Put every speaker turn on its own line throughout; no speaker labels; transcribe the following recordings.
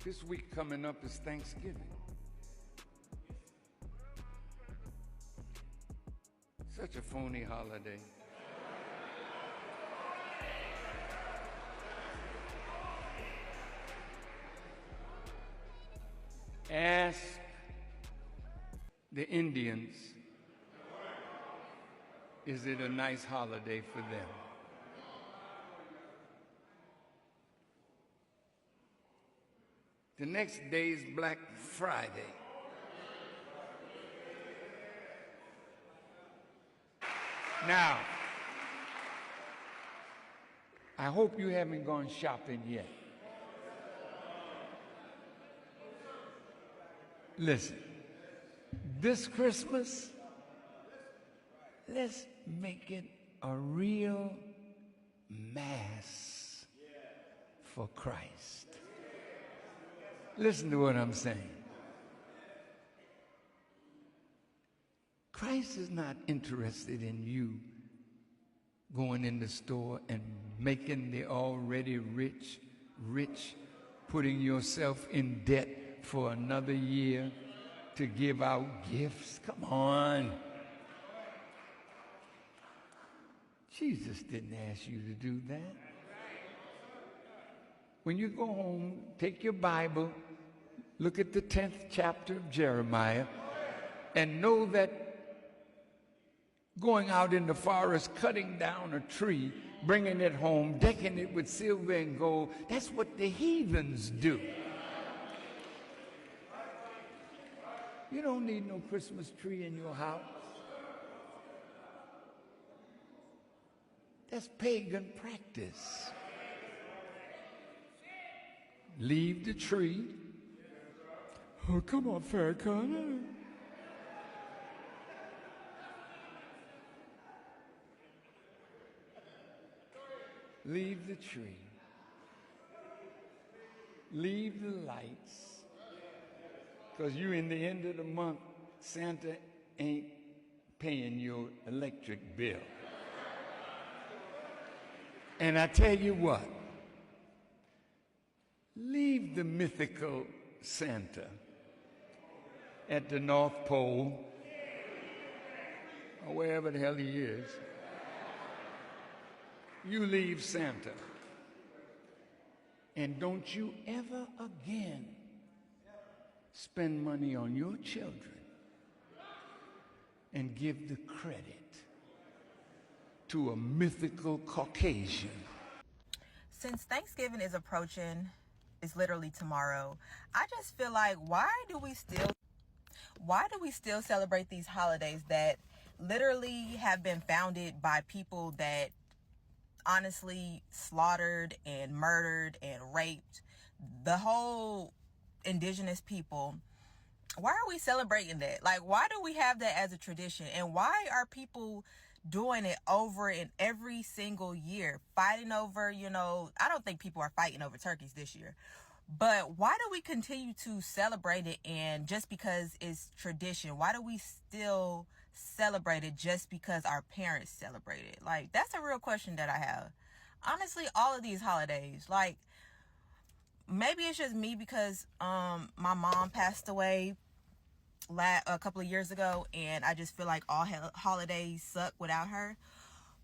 This week coming up is Thanksgiving. Such a phony holiday. Ask the Indians, is it a nice holiday for them? The next day is Black Friday. Now, I hope you haven't gone shopping yet. Listen, this Christmas, let's make it a real mass for Christ. Listen to what I'm saying. Christ is not interested in you going in the store and making the already rich rich, putting yourself in debt for another year to give out gifts. Come on. Jesus didn't ask you to do that. When you go home, take your Bible, look at the 10th chapter of Jeremiah, and know that going out in the forest, cutting down a tree, bringing it home, decking it with silver and gold, that's what the heathens do. You don't need no Christmas tree in your house. That's pagan practice. Leave the tree. Oh, come on, Farrakhan. Leave the tree. Leave the lights. Because you in the end of the month, Santa ain't paying your electric bill. And I tell you what, leave the mythical Santa at the North Pole, or wherever the hell he is. You leave Santa. And don't you ever again spend money on your children and give the credit to a mythical Caucasian.
Since Thanksgiving is approaching, it's literally tomorrow, I just feel like why do we still celebrate these holidays that literally have been founded by people that honestly slaughtered and murdered and raped the whole indigenous people? Why are we celebrating that? Like, why do we have that as a tradition? And why are people doing it over and every single year? Fighting over, I don't think people are fighting over turkeys this year. But why do we continue to celebrate it? And just because it's tradition, why do we still celebrate it just because our parents celebrate it? Like, that's a real question that I have. Honestly, all of these holidays, like, maybe it's just me because my mom passed away a couple of years ago, and I just feel like all holidays suck without her.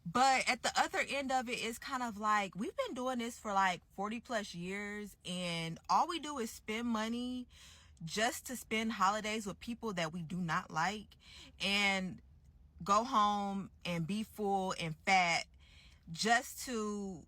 But at the other end of it, it's kind of like we've been doing this for like 40 plus years, and all we do is spend money just to spend holidays with people that we do not like, and go home and be full and fat just to...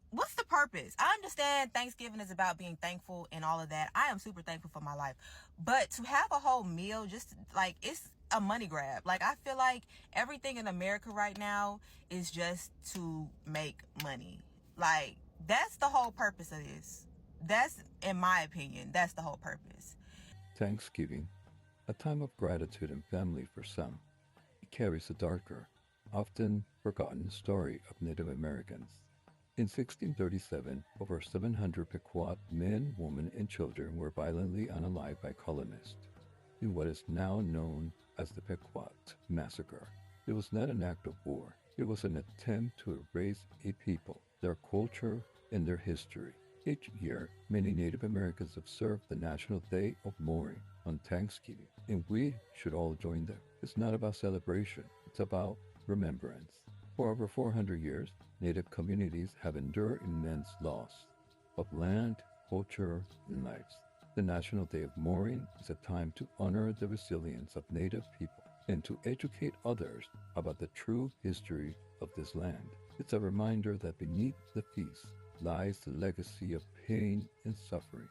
What's the purpose? I understand Thanksgiving is about being thankful and all of that. I am super thankful for my life. But to have a whole meal, just like, it's a money grab. Like, I feel like everything in America right now is just to make money. Like, that's the whole purpose of this. That's, in my opinion, that's the whole purpose.
Thanksgiving, a time of gratitude and family for some, it carries a darker, often forgotten story of Native Americans. In 1637, over 700 Pequot men, women, and children were violently unalived by colonists in what is now known as the Pequot Massacre. It was not an act of war. It was an attempt to erase a people, their culture, and their history. Each year, many Native Americans observe the National Day of Mourning on Thanksgiving, and we should all join them. It's not about celebration, it's about remembrance. For over 400 years, Native communities have endured immense loss of land, culture, and lives. The National Day of Mourning is a time to honor the resilience of Native people and to educate others about the true history of this land. It's a reminder that beneath the feast lies the legacy of pain and suffering